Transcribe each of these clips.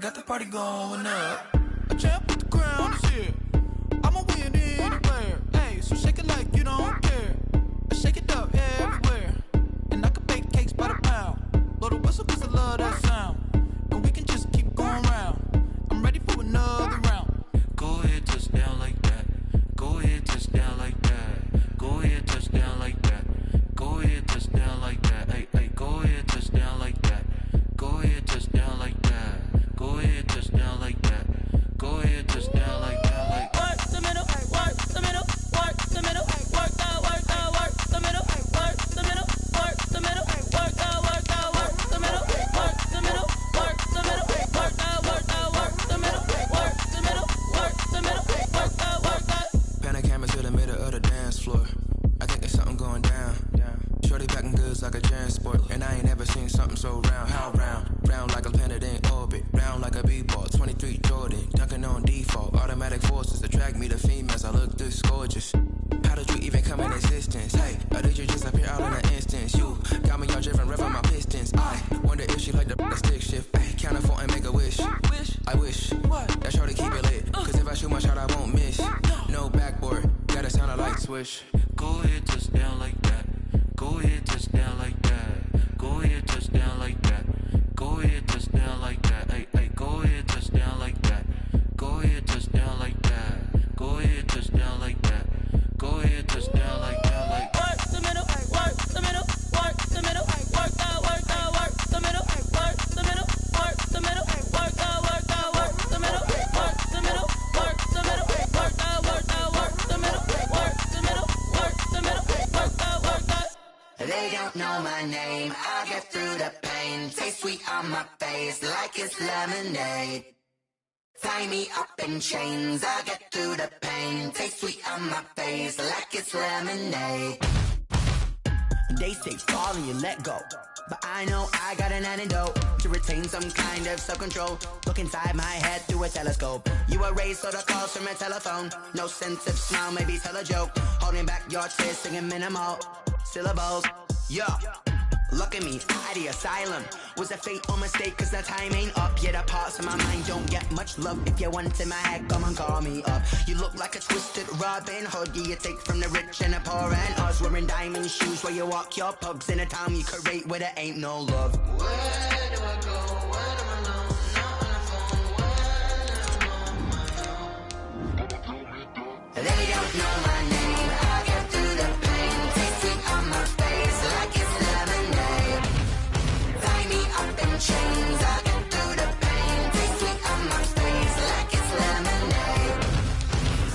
got the party going up. A champ with the crown is here. I'ma win anywhere. Hey, so shake it like you don't care. I shake it up everywhere. And I can bake cakes by the pound. Blow the whistle cause I love that sound. And we can just keep going round. I'm ready for another round. Go ahead, touch down like that. Go ahead, touch down like that. Go ahead, touch down like that. Go ahead, touch down like that. Hey, hey, go ahead, touch down like that. Go ahead, touch down like that. Go ahead, touch down like that. Go ahead, touch down like that. Like work the middle, work the middle, work the middle, work that, work the middle, work the middle, work the middle, work that, work the middle, work the middle, work the middle, work that, work the middle, work the middle, work the middle, work that. Pan the camera to the middle of the dance floor. I think there's something going down. Shorty backing goods like a transport, and I ain't never seen something so round. How round? Round like a planet in orbit. Round like a b-ball. 23 Jordan, dunking on default. Automatic forces attract me to females. I look this gorgeous. How did you even come in existence? Hey, or did you just appear out in an instance? You got me all driven, revving my pistons. I wonder if she like the stick shift. Hey, count a 4 and make a wish. I wish that shorty keep it lit. Cause if I shoot my shot, I won't miss. No backboard, gotta sound a light switch. go ahead, touch down like that. Go ahead, touch down like that. Go ahead, touch down like that. Go ahead, touch down like that. Hey, hey, go ahead, touch down like that. Go ahead, touch down like that. Go ahead, touch down like that. Go ahead, touch down like that. Like work the middle, work the middle, work the middle, work that, work the middle, work the middle, work the middle, work that, work the middle, work the middle, work the middle, work that, work the middle, work the middle, work the middle, work that. They don't know my name, I'll get through the pain. Taste sweet on my face like it's lemonade. Tie me up in chains, I'll get through the pain. Taste sweet on my face like it's lemonade. They say fall and you let go, but I know I got an antidote to retain some kind of self-control. Look inside my head through a telescope. You erase all the calls from a telephone. No sense of smile, maybe tell a joke. Holding back your tears, singing minimal syllables. Yeah, look at me, at the asylum. Was a fate or mistake, cause the time ain't up. Yet the parts of my mind don't get much love. If you want in my head, come and call me up. You look like a twisted Robin Hood. You take from the rich and the poor and us. Wearing diamond shoes where you walk your pugs in a town you create where there ain't no love. Where do I go? When I'm alone? Not on the phone. When I'm on my own. They don't know my name. I get through the pain. Taste sweet on my face like it's lemonade. Tie me up in chains. I get through the pain. Taste sweet on my face like it's lemonade.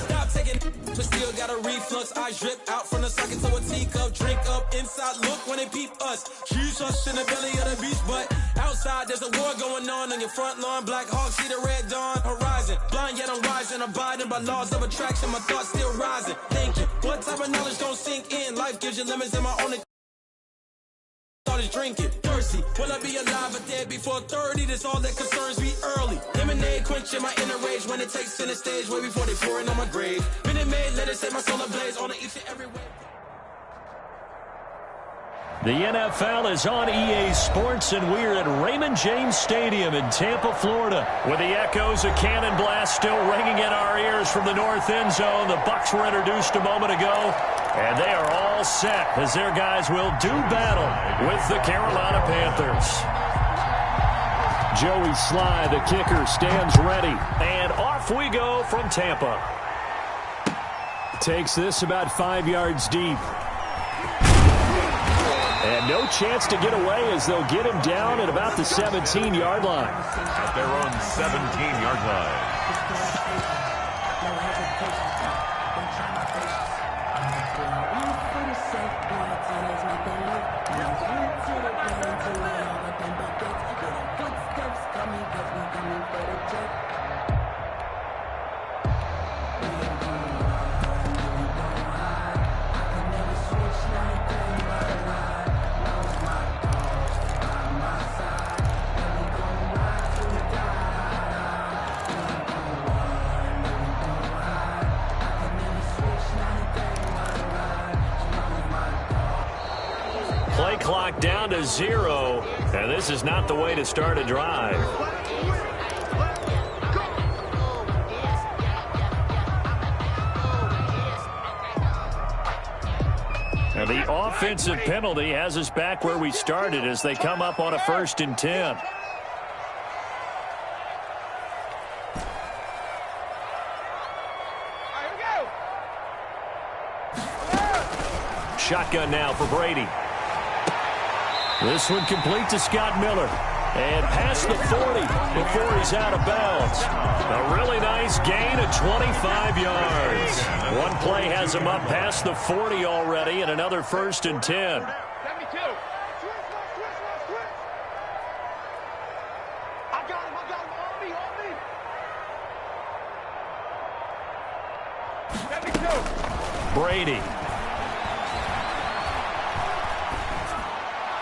Stop taking, but still got a reflux. I drip out from the socket to a teacup. Drink up inside, look when they peep us. Huge us in the belly of the beach, but outside there's a war going on your front lawn. Black Hawk see the red dawn horizon. Blind yet I'm rising, abiding by laws of attraction. My thoughts still rising. Thinking, what type of knowledge don't sink in? Life gives you lemons and my only thought is drinking. Thirsty, will I be alive or dead before 30? That's all that concerns me early. Lemonade quenching my inner rage when it takes center stage way before they pour it on my grave. Minute Maid, let it set my soul ablaze on each and every way. The NFL is on EA Sports, and we're at Raymond James Stadium in Tampa, Florida. With the echoes of Cannon Blast still ringing in our ears from the north end zone. The Bucs were introduced a moment ago, and they are all set as their guys will do battle with the Carolina Panthers. Joey Sly, the kicker, stands ready, and off we go from Tampa. Takes this about 5 yards deep. And no chance to get away as they'll get him down at about the 17-yard line. At their own 17-yard line. Play clock down to 0, and this is not the way to start a drive. offensive penalty has us back where we started as they come up on a 1st and 10. Shotgun now for Brady. This one complete to Scott Miller. And past the 40 before he's out of bounds. A really nice gain of 25 yards. One play has him up past the 40 already, and another 1st and 10. 72. I got him. On me. 72. Brady.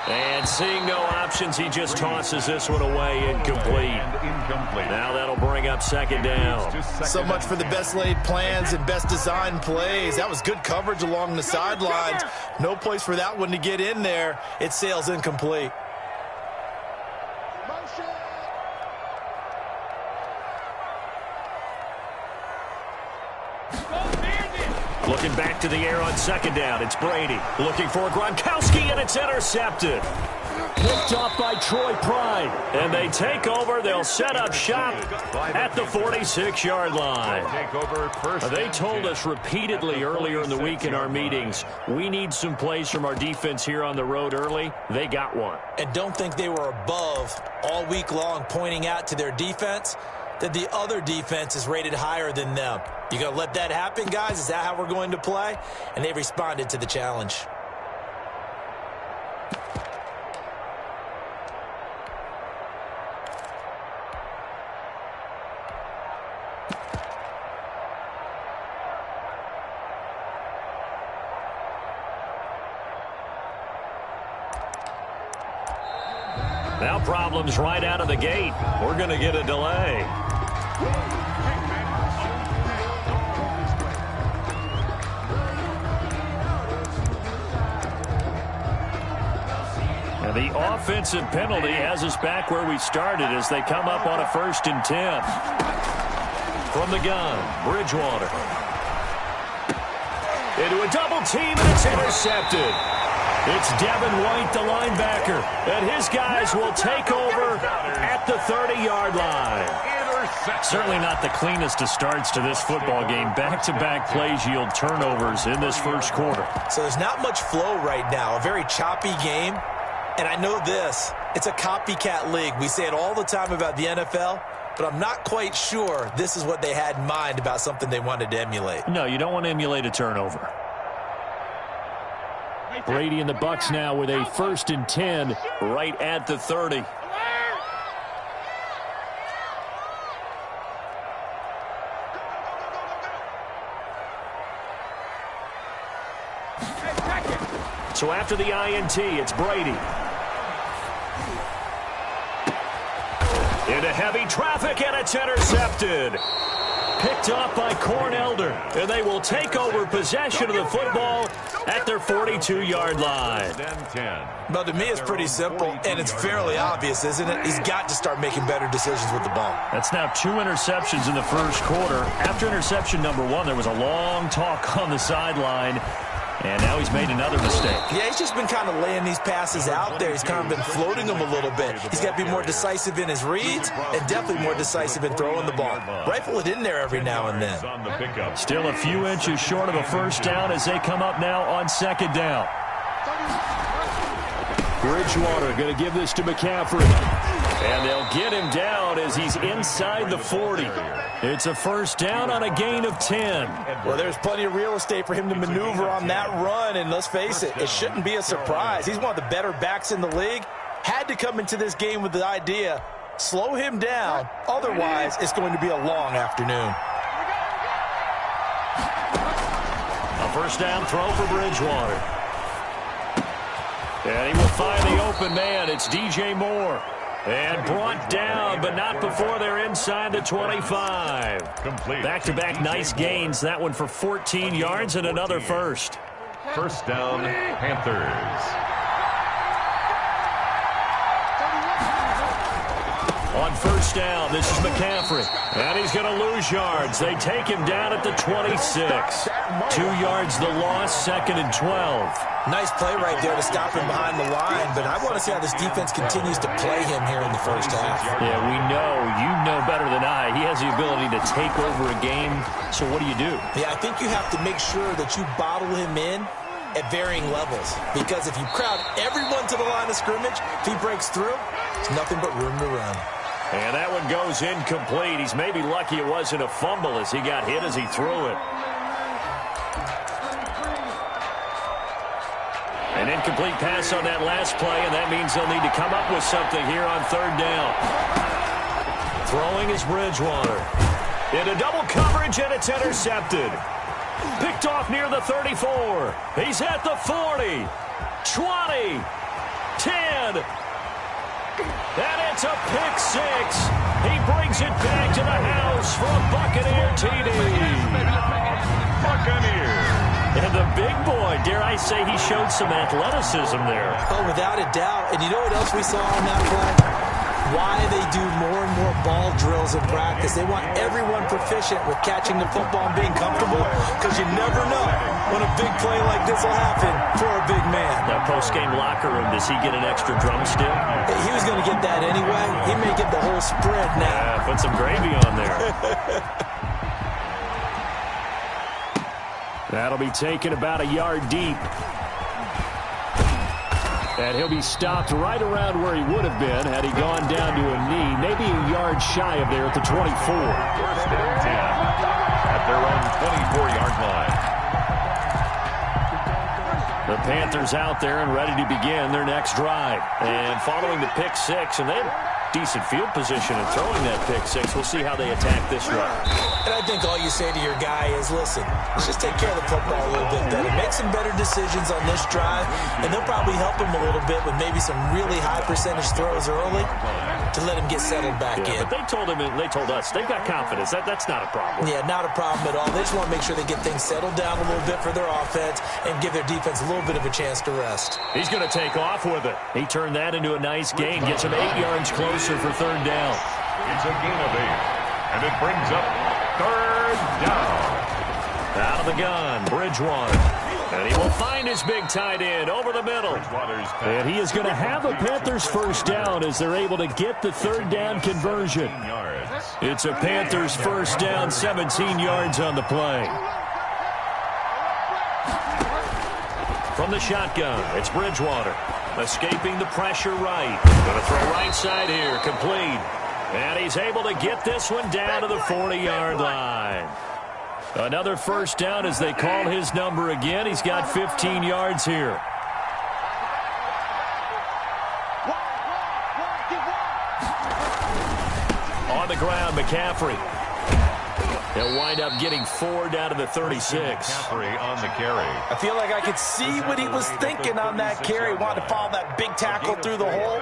And seeing no options, he just tosses this one away incomplete. Now that'll bring up 2nd down. So much for the best laid plans and best designed plays. That was good coverage along the sidelines. No place for that one to get in there. It sails incomplete. Looking back to the air on 2nd down. It's Brady looking for Gronkowski, and it's intercepted. Picked up by Troy Pride. And they take over. They'll set up shop at the 46-yard line. They told us repeatedly earlier in the week in our meetings, we need some plays from our defense here on the road early. They got one. And don't think they were above all week long pointing out to their defense that the other defense is rated higher than them. You going to let that happen, guys? Is that how we're going to play? And they responded to the challenge. Now problems right out of the gate. We're going to get a delay. And the offensive penalty has us back where we started as they come up on a 1st and 10. From the gun, Bridgewater. Into a double team, and it's intercepted. It's Devin White, the linebacker, and his guys will take over at the 30-yard line. Certainly not the cleanest of starts to this football game. Back-to-back plays yield turnovers in this 1st quarter. So there's not much flow right now. A very choppy game. And I know this. It's a copycat league. We say it all the time about the NFL, but I'm not quite sure this is what they had in mind about something they wanted to emulate. No, you don't want to emulate a turnover. Brady and the Bucs now with a 1st and 10 right at the 30. So after the INT, it's Brady. Into heavy traffic, and it's intercepted. Picked off by Corn Elder, and they will take over possession of the football at their 42-yard line. Well, to me, it's pretty simple, and it's fairly obvious, isn't it? He's got to start making better decisions with the ball. That's now 2 interceptions in the 1st quarter. After interception number 1, there was a long talk on the sideline. And now he's made another mistake. Yeah, he's just been kind of laying these passes out there. He's kind of been floating them a little bit. He's got to be more decisive in his reads and definitely more decisive in throwing the ball. Rifle it in there every now and then. Still a few inches short of a 1st down as they come up now on 2nd down. Bridgewater going to give this to McCaffrey. And they'll get him down as he's inside the 40. It's a 1st down on a gain of 10. Well, there's plenty of real estate for him to maneuver on that run, and let's face it, it shouldn't be a surprise. He's one of the better backs in the league. Had to come into this game with the idea, slow him down, otherwise it's going to be a long afternoon. A 1st down throw for Bridgewater. And he will find the open man. It's DJ Moore. And brought down, but not before they're inside the 25. Back-to-back nice gains. That one for 14 yards and another 1st. 1st down, Panthers. On 1st down, this is McCaffrey. And he's going to lose yards. They take him down at the 26. 2 yards the loss, 2nd and 12. Nice play right there to stop him behind the line, but I want to see how this defense continues to play him here in the first half. Yeah, we know. You know better than I. He has the ability to take over a game, so what do you do? Yeah, I think you have to make sure that you bottle him in at varying levels, because if you crowd everyone to the line of scrimmage, if he breaks through, there's nothing but room to run. And that one goes incomplete. He's maybe lucky it wasn't a fumble as he got hit as he threw it. An incomplete pass on that last play, and that means they'll need to come up with something here on 3rd down. Throwing is Bridgewater. Into double coverage, and it's intercepted. Picked off near the 34. He's at the 40. 20. 10. And it's a pick 6. He brings it back to the house for a Buccaneer TD. Buccaneers. And the big boy, dare I say, he showed some athleticism there. Oh, without a doubt. And you know what else we saw on that play? Why they do more and more ball drills in practice. They want everyone proficient with catching the football and being comfortable, because you never know when a big play like this will happen for a big man. That post-game locker room, does he get an extra drumstick? He was going to get that anyway. He may get the whole spread now. Yeah, put some gravy on there. That'll be taken about a yard deep. And he'll be stopped right around where he would have been had he gone down to a knee, maybe a yard shy of there at the 24. 1st and 10 at their own 24-yard line. The Panthers out there and ready to begin their next drive. And following the pick 6, and they have decent field position in throwing that pick 6. We'll see how they attack this drive. And I think all you say to your guy is, listen, let's just take care of the football a little bit better. Make some better decisions on this drive, and they'll probably help him a little bit with maybe some really high percentage throws early to let him get settled back in. But they told us, they've got confidence. That's not a problem. Yeah, not a problem at all. They just want to make sure they get things settled down a little bit for their offense and give their defense a little bit of a chance to rest. He's going to take off with it. He turned that into a nice gain, gets him 8 yards closer for 3rd down. It's a gain of 8, and it brings up 3rd down. Out of the gun, Bridgewater. And he will find his big tight end over the middle. And he is going to have a Panthers 1st down as they're able to get the 3rd down conversion. It's a Panthers 1st down, 17 yards on the play. From the shotgun, it's Bridgewater. Escaping the pressure right. Going to throw right side here, complete. And he's able to get this one down to the 40-yard line. Another 1st down as they call his number again. He's got 15 yards here. On the ground, McCaffrey. He'll wind up getting 4 down to the 36. McCaffrey on the carry. I feel like I could see what he was thinking on that carry. Wanted to follow that big tackle through the hole.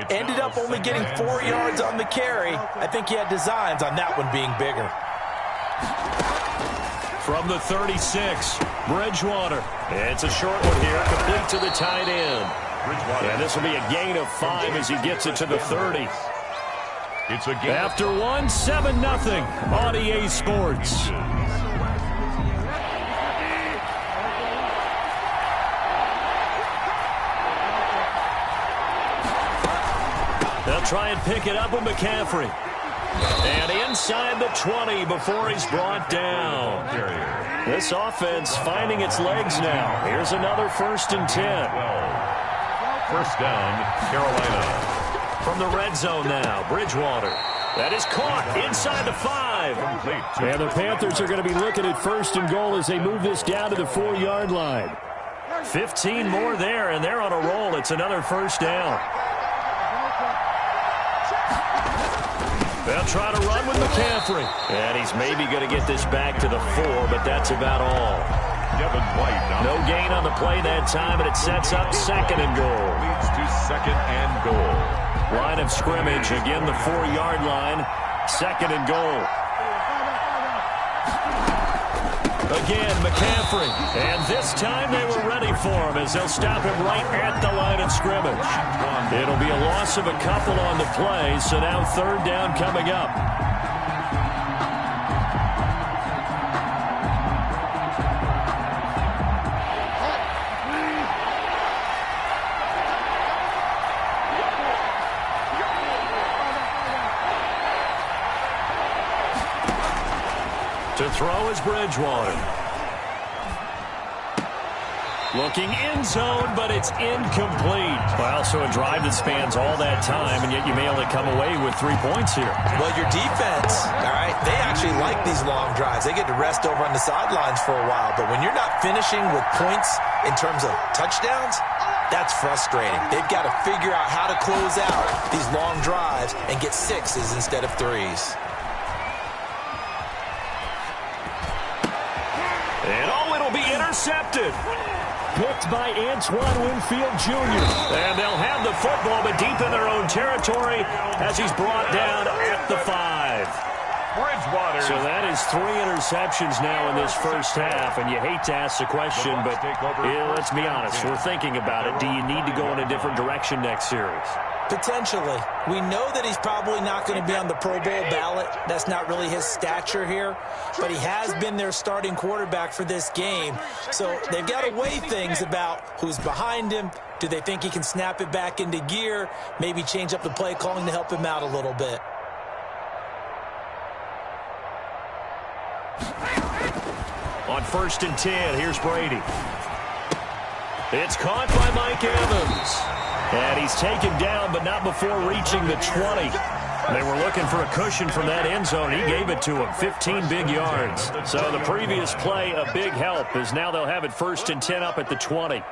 Ended up only getting 4 yards on the carry. I think he had designs on that one being bigger. From the 36, Bridgewater. It's a short one here, complete to the tight end. And this will be a gain of 5 as he gets it to the 30. It's a gain. After 7-0 on EA Sports. They'll try and pick it up with McCaffrey. And inside the 20 before he's brought down. This offense finding its legs now. Here's another 1st and 10. 1st down, Carolina. From the red zone now, Bridgewater. That is caught inside the 5. And the Panthers are going to be looking at 1st and goal as they move this down to the 4-yard line. 15 more there, and they're on a roll. It's another 1st down. They'll try to run with McCaffrey. And he's maybe going to get this back to the 4, but that's about all. Devin White. No gain on the play that time, and it sets up 2nd and goal. Leads to 2nd and goal. Line of scrimmage, again the 4-yard line. 2nd and goal. Again, McCaffrey. And this time they were ready for him as they'll stop him right at the line of scrimmage. It'll be a loss of a couple on the play, so now 3rd down coming up. To throw is Bridgewater. Looking end zone, but it's incomplete. Well, so a drive that spans all that time, and yet you may only come away with 3 points here. Well, your defense, all right, they actually like these long drives. They get to rest over on the sidelines for a while. But when you're not finishing with points in terms of touchdowns, that's frustrating. They've got to figure out how to close out these long drives and get 6s instead of 3s. And it'll be intercepted. Picked by Antoine Winfield Jr. And they'll have the football, but deep in their own territory as he's brought down at the 5. Bridgewater. So that is 3 interceptions now in this first half, and you hate to ask the question, but let's be honest. We're thinking about it. Do you need to go in a different direction next series? Potentially. We know that he's probably not going to be on the Pro Bowl ballot. That's not really his stature here. But he has been their starting quarterback for this game. So they've got to weigh things about who's behind him. Do they think he can snap it back into gear? Maybe change up the play calling to help him out a little bit. On 1st and 10, here's Brady. It's caught by Mike Evans. And he's taken down, but not before reaching the 20. They were looking for a cushion from that end zone. He gave it to him, 15 big yards. So the previous play, a big help, as now they'll have it 1st and 10 up at the 20.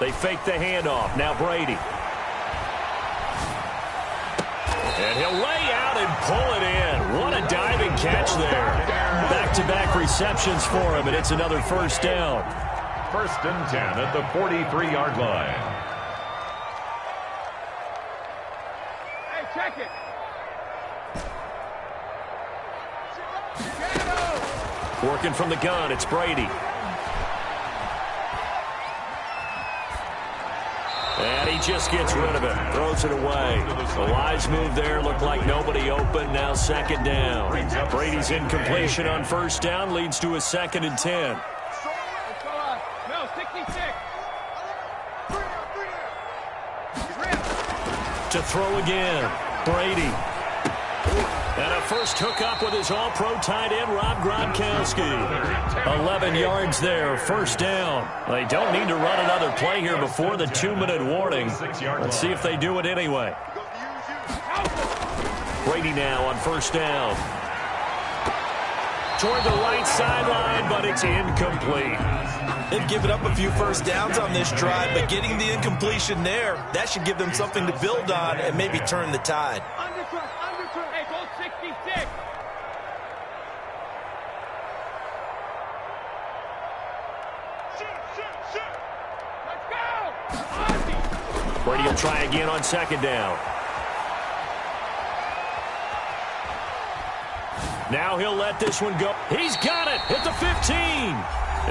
They fake the handoff. Now Brady. And he'll lay out and pull it in. What a diving catch there. Back-to-back receptions for him, and it's another 1st down. 1st and 10 at the 43-yard line. Hey, check it. Working from the gun, it's Brady. And he just gets rid of it, throws it away. A wise move there, looked like nobody open, now 2nd down. Brady's incompletion on 1st down leads to a 2nd and 10. No, 66. To throw again, Brady. And a first hookup with his all-pro tight end, Rob Gronkowski. 11 yards there, 1st down. They don't need to run another play here before the 2-minute warning. Let's see if they do it anyway. Brady now on 1st down. Toward the right sideline, but it's incomplete. They've given up a few 1st downs on this drive, but getting the incompletion there, that should give them something to build on and maybe turn the tide. Hey, go 66. Let's go. Brady will try again on 2nd down. Now he'll let this one go. He's got it at the 15.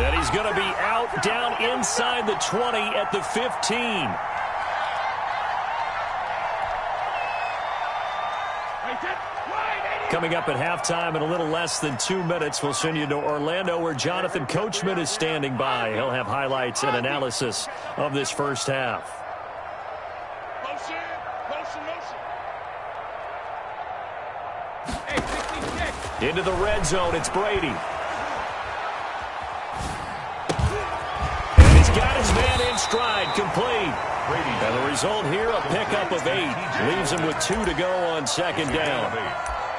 And he's going to be out down inside the 20 at the 15. Coming up at halftime in a little less than 2 minutes, we'll send you to Orlando where Jonathan Coachman is standing by. He'll have highlights and analysis of this first half. Into the red zone, it's Brady. And he's got his man in stride, complete. And the result here, a pickup of 8. Leaves him with 2 to go on 2nd down.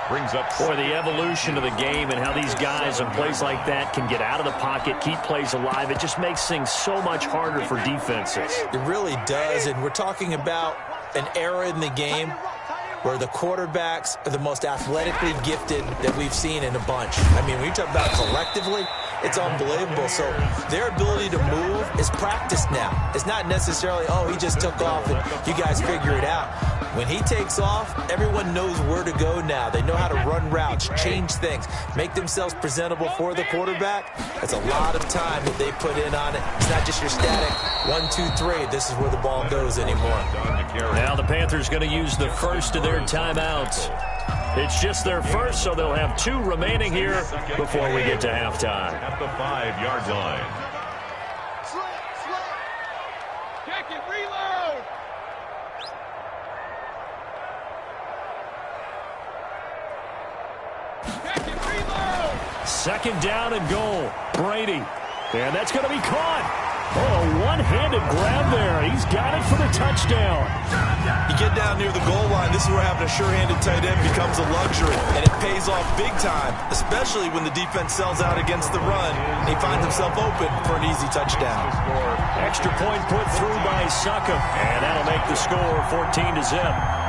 Brings up Boy, the evolution of the game and how these guys in plays like that can get out of the pocket, keep plays alive. It just makes things so much harder for defenses. It really does, and we're talking about an era in the game where the quarterbacks are the most athletically gifted that we've seen in a bunch. I mean, when you talk about collectively, it's unbelievable. So their ability to move is practiced now. It's not necessarily, oh, he just took off and you guys figure it out. When he takes off, everyone knows where to go now. They know how to run routes, change things, make themselves presentable for the quarterback. That's a lot of time that they put in on it. It's not just your static 1, 2, 3. This is where the ball goes anymore. Now the Panthers going to use the first of their timeouts. It's just their first, so they'll have 2 remaining here before we get to halftime. At the 5-yard line. Check it, reload. Second down and goal. Brady. And that's going to be caught. Oh, one-handed grab there. He's got it for the touchdown. You get down near the goal line, this is where having a sure-handed tight end becomes a luxury, and it pays off big time, especially when the defense sells out against the run, and he finds himself open for an easy touchdown. Extra point put through by Succop, and that'll make the score 14-0.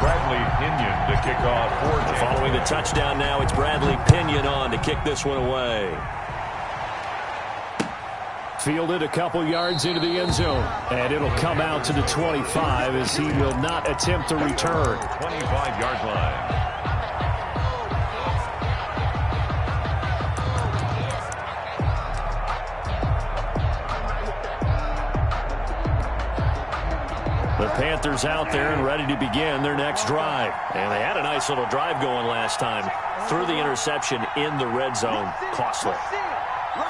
Bradley Pinion to kick off for Tampa. Following the touchdown now, it's Bradley Pinion on to kick this one away. Fielded a couple yards into the end zone, and it'll come out to the 25 as he will not attempt to return. 25-yard line. The Panthers out there and ready to begin their next drive. And they had a nice little drive going last time. Threw the interception in the red zone. Costly.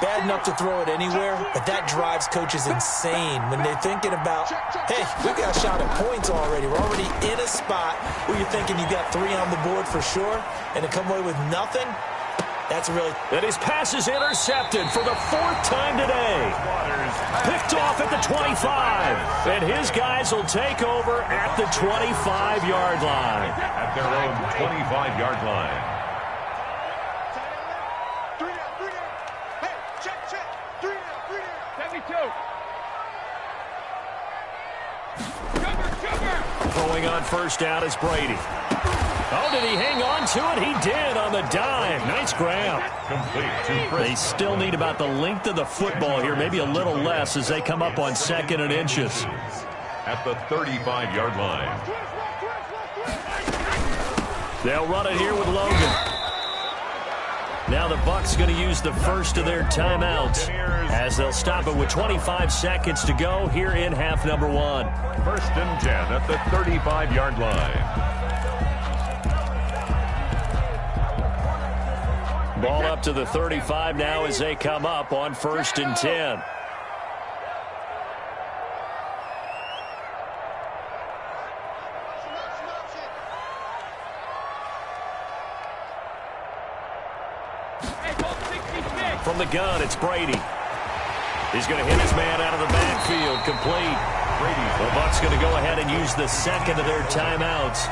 Bad enough to throw it anywhere, but that drives coaches insane when they're thinking about, hey, we've got a shot at points already. We're already in a spot where you're thinking you got 3 on the board for sure, and to come away with nothing, that's really... And his pass is intercepted for the 4th time today. Picked off at the 25, and his guys will take over at the 25-yard line. At their own 25-yard line. Throwing on first down is Brady. Oh, did he hang on to it? He did on the dime. Nice grab. They still need about the length of the football here, maybe a little less as they come up on 2nd and inches. At the 35-yard line. They'll run it here with Logan. Now the Bucs going to use the first of their timeouts as they'll stop it with 25 seconds to go here in half number 1. 1st and 10 at the 35-yard line. Ball up to the 35 now as they come up on 1st and 10. From the gun, it's Brady. He's going to hit his man out of the backfield, complete. The Bucs going to go ahead and use the second of their timeouts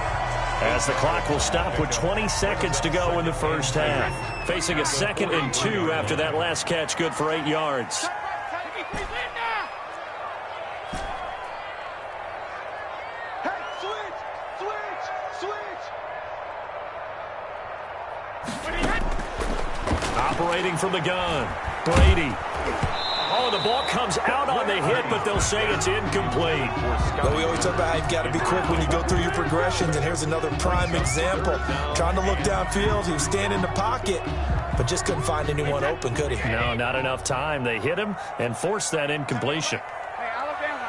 as the clock will stop with 20 seconds to go in the first half. Facing a 2nd and 2 after that last catch, good for 8 yards. Operating from the gun, Brady. Oh, the ball comes out on the hit, but they'll say it's incomplete. Well, we always talk about how you've got to be quick when you go through your progressions, and here's another prime example. Trying to look downfield, he was standing in the pocket, but just couldn't find anyone open, could he? No, not enough time. They hit him and forced that incompletion. Hey, Alabama.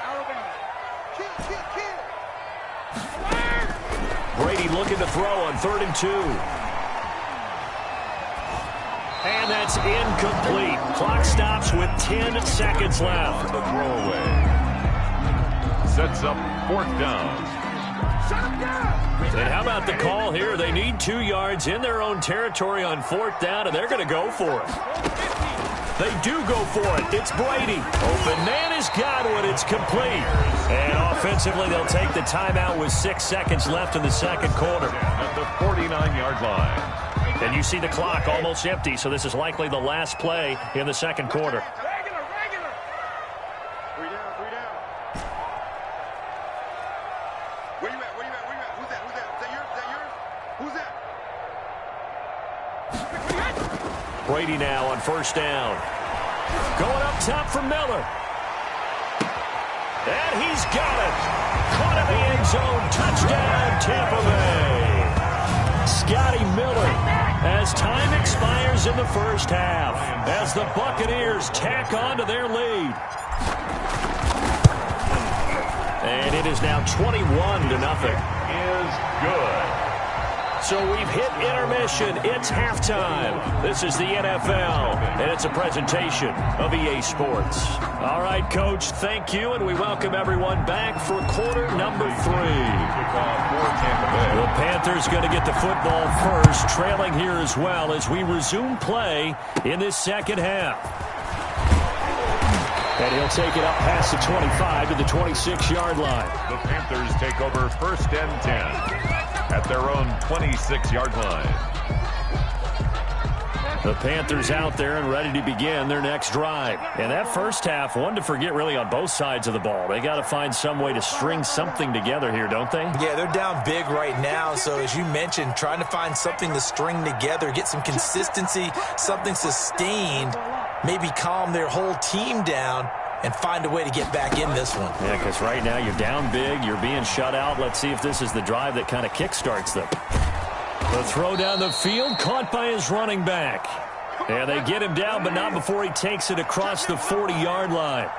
Brady looking to throw on 3rd and 2. And that's incomplete. Clock stops with 10 seconds left. The throwaway. Sets up 4th down. And how about the call here? They need 2 yards in their own territory on 4th down, and they're going to go for it. They do go for it. It's Brady. Open man has got it. It's complete. And offensively, they'll take the timeout with 6 seconds left in the 2nd quarter. At the 49-yard line. And you see the clock almost empty, so this is likely the last play in the 2nd quarter. Regular. 3 down. Where you at? Who's that? Is that yours? Brady now on 1st down. Going up top for Miller. And he's got it. Caught in the end zone. Touchdown, Tampa Bay. Scotty Miller as time expires in the first half as the Buccaneers tack on to their lead. And it is now 21-0. Is good. So we've hit intermission. It's halftime. This is the NFL, and it's a presentation of EA Sports. All right, Coach, thank you, and we welcome everyone back for quarter number 3. The Panthers going to get the football first, trailing here as well as we resume play in this second half. And he'll take it up past the 25 to the 26-yard line. The Panthers take over 1st and 10 at their own 26-yard line. The Panthers out there and ready to begin their next drive. And that first half, one to forget really on both sides of the ball. They got to find some way to string something together here, don't they? Yeah, they're down big right now. So as you mentioned, trying to find something to string together, get some consistency, something sustained, maybe calm their whole team down and find a way to get back in this one. Yeah, because right now you're down big, you're being shut out. Let's see if this is the drive that kind of kickstarts them. The throw down the field, caught by his running back. And they get him down, but not before he takes it across the 40-yard line.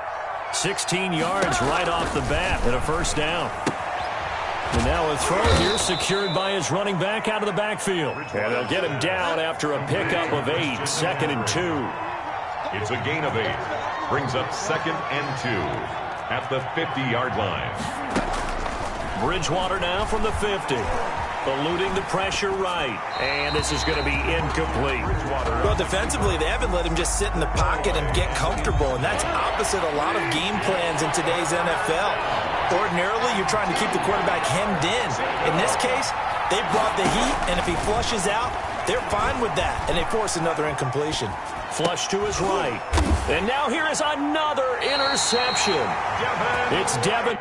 16 yards right off the bat and a first down. And now a throw here secured by his running back out of the backfield. And they'll get him down after a pickup of 8, 2nd and 2. It's a gain of 8. Brings up 2nd and 2 at the 50-yard line. Bridgewater now from the 50. Eluding the pressure right. And this is going to be incomplete. Well, defensively, they haven't let him just sit in the pocket and get comfortable, and that's opposite a lot of game plans in today's NFL. Ordinarily, you're trying to keep the quarterback hemmed in. In this case, they brought the heat, and if he flushes out, they're fine with that, and they force another incompletion. Flush to his right. And now here is another interception. It's Devin.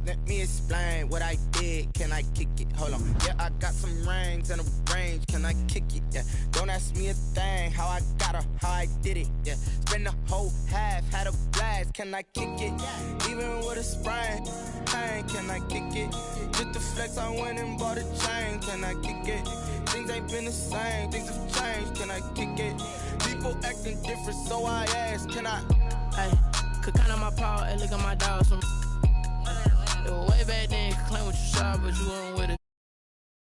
Let me explain what I did. Can I kick it? Hold on. Yeah, I got some rings and a range. Can I kick it? Yeah. Don't ask me a thing. How I got her, how I did it. Yeah. Spend the whole half, had a blast. Can I kick it? Even with a sprain. Pain, can I kick it? Just the flex, I went and bought a chain. Can I kick it? Things ain't been the same. Things have changed. Can I kick it? People acting different, so I ask. Can I? Hey, could count on my power and look at my dogs from. Way back then, you could claim what you saw, but you weren't with it.